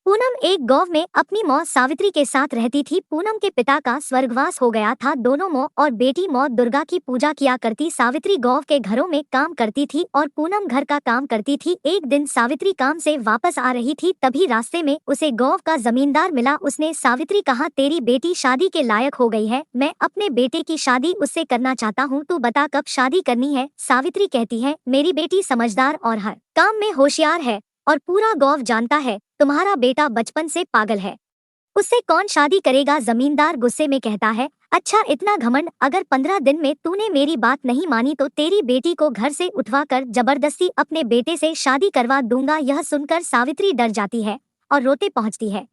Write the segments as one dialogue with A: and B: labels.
A: पूनम एक गांव में अपनी मौत सावित्री के साथ रहती थी। पूनम के पिता का स्वर्गवास हो गया था। दोनों मौ और बेटी मौत दुर्गा की पूजा किया करती। सावित्री गांव के घरों में काम करती थी और पूनम घर का काम करती थी। एक दिन सावित्री काम से वापस आ रही थी, तभी रास्ते में उसे गांव का जमींदार मिला। उसने सावित्री कहा, तेरी बेटी शादी के लायक हो गई है, मैं अपने बेटे की शादी उससे करना चाहता हूँ, तू बता कब शादी करनी है। सावित्री कहती है, मेरी बेटी समझदार और हर काम में होशियार है और पूरा गांव जानता है तुम्हारा बेटा बचपन से पागल है, उससे कौन शादी करेगा। जमींदार गुस्से में कहता है, अच्छा इतना घमंड, अगर 15 दिन में तूने मेरी बात नहीं मानी तो तेरी बेटी को घर से उठवा कर जबरदस्ती अपने बेटे से शादी करवा दूंगा। यह सुनकर सावित्री डर जाती है और रोते पहुंचती है।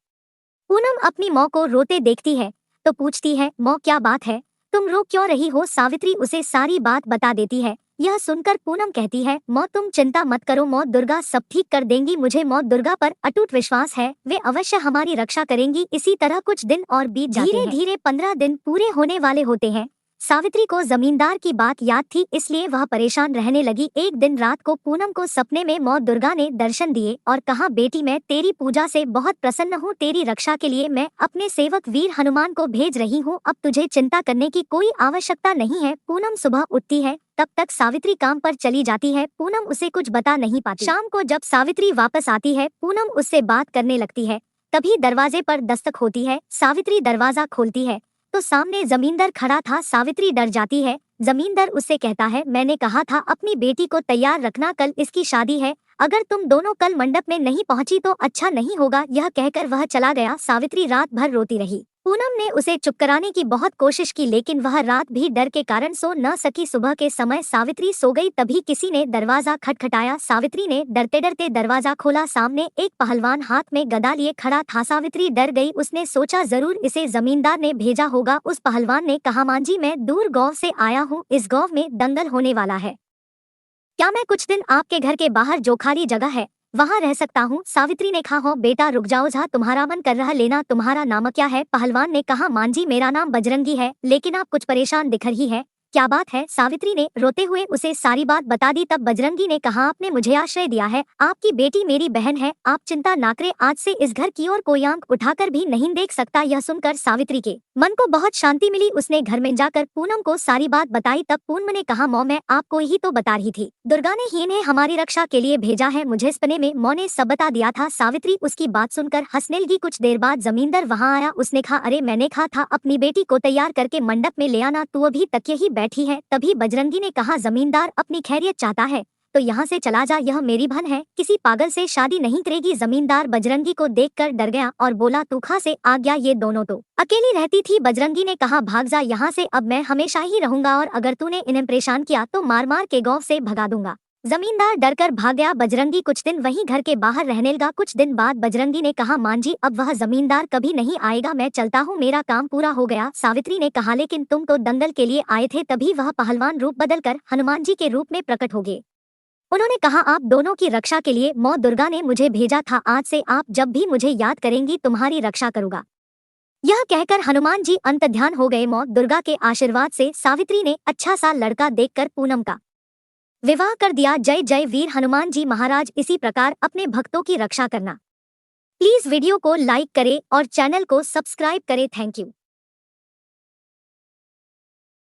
A: पूनम अपनी माँ को रोते देखती है तो पूछती है, माँ क्या बात है, तुम रो क्यों रही हो। सावित्री उसे सारी बात बता देती है। यह सुनकर पूनम कहती है, माँ तुम चिंता मत करो, माँ दुर्गा सब ठीक कर देंगी, मुझे माँ दुर्गा पर अटूट विश्वास है, वे अवश्य हमारी रक्षा करेंगी। इसी तरह कुछ दिन और बीत जाते हैं। धीरे धीरे 15 दिन पूरे होने वाले होते हैं। सावित्री को जमींदार की बात याद थी, इसलिए वह परेशान रहने लगी। एक दिन रात को पूनम को सपने में माँ दुर्गा ने दर्शन दिए और कहा, बेटी मैं तेरी पूजा से बहुत प्रसन्न हूँ, तेरी रक्षा के लिए मैं अपने सेवक वीर हनुमान को भेज रही हूँ, अब तुझे चिंता करने की कोई आवश्यकता नहीं है। पूनम सुबह उठती है, तब तक सावित्री काम पर चली जाती है। पूनम उसे कुछ बता नहीं पाती। शाम को जब सावित्री वापस आती है, पूनम उससे बात करने लगती है। तभी दरवाजे पर दस्तक होती है। सावित्री दरवाजा खोलती है तो सामने जमींदार खड़ा था। सावित्री डर जाती है। जमींदार उससे कहता है, मैंने कहा था अपनी बेटी को तैयार रखना, कल इसकी शादी है, अगर तुम दोनों कल मंडप में नहीं पहुंची तो अच्छा नहीं होगा। यह कहकर वह चला गया। सावित्री रात भर रोती रही। पूनम ने उसे चुप कराने की बहुत कोशिश की, लेकिन वह रात भी डर के कारण सो न सकी। सुबह के समय सावित्री सो गई, तभी किसी ने दरवाजा खटखटाया। सावित्री ने डरते डरते दरवाजा खोला। सामने एक पहलवान हाथ में गदा लिए खड़ा था। सावित्री डर गई, उसने सोचा जरूर इसे जमींदार ने भेजा होगा। उस पहलवान ने कहा, मां जी मैं दूर गांव से आया हूँ, इस गांव में दंगल होने वाला है, क्या मैं कुछ दिन आपके घर के बाहर जो खाली जगह है वहाँ रह सकता हूँ। सावित्री ने कहा, हो बेटा रुक जाओ, जहाँ तुम्हारा मन कर रहा लेना। तुम्हारा नाम क्या है। पहलवान ने कहा, मां जी मेरा नाम बजरंगी है, लेकिन आप कुछ परेशान दिख रही है, क्या बात है। सावित्री ने रोते हुए उसे सारी बात बता दी। तब बजरंगी ने कहा, आपने मुझे आश्रय दिया है, आपकी बेटी मेरी बहन है, आप चिंता ना करें, आज से इस घर की ओर कोई आंख उठाकर भी नहीं देख सकता। यह सुनकर सावित्री के मन को बहुत शांति मिली। उसने घर में जाकर पूनम को सारी बात बताई। तब पूनम ने कहा, मौ मैं आपको ही तो बता रही थी, दुर्गा ने ही इन्हें हमारी रक्षा के लिए भेजा है, मुझे सपने में मौ ने सब बता दिया था। सावित्री उसकी बात सुनकर हंसने लगी। कुछ देर बाद जमींदार वहाँ आया। उसने कहा, अरे मैंने कहा था अपनी बेटी को तैयार करके मंडप में ले आना, तू अभी तक यही बैठी है। तभी बजरंगी ने कहा, जमींदार अपनी खैरियत चाहता है तो यहाँ से चला जा, यह मेरी बहन है, किसी पागल से शादी नहीं करेगी। जमींदार बजरंगी को देखकर डर गया और बोला, तू कहाँ से आ गया, ये दोनों तो अकेली रहती थी। बजरंगी ने कहा, भाग जा यहाँ से, अब मैं हमेशा ही रहूंगा और अगर तूने इन्हें परेशान किया तो मार मार के गाँव से भगा दूंगा। जमींदार डरकर भाग गया। बजरंगी कुछ दिन वहीं घर के बाहर रहने लगा। कुछ दिन बाद बजरंगी ने कहा, मां जी अब वह जमींदार कभी नहीं आएगा, मैं चलता हूँ, मेरा काम पूरा हो गया। सावित्री ने कहा, लेकिन तुम तो दंगल के लिए आए थे। तभी वह पहलवान रूप बदलकर हनुमान जी के रूप में प्रकट हो गए। उन्होंने कहा, आप दोनों की रक्षा के लिए मां दुर्गा ने मुझे भेजा था, आज से आप जब भी मुझे याद करेंगी तुम्हारी रक्षा करूंगा। यह कहकर हनुमान जी अंतर्ध्यान हो गए। मां दुर्गा के आशीर्वाद से सावित्री ने अच्छा सा लड़का देखकर पूनम का विवाह कर दिया। जय जय वीर हनुमान जी महाराज। इसी प्रकार अपने भक्तों की रक्षा करना। प्लीज वीडियो को लाइक करें और चैनल को सब्सक्राइब करें। Thank you.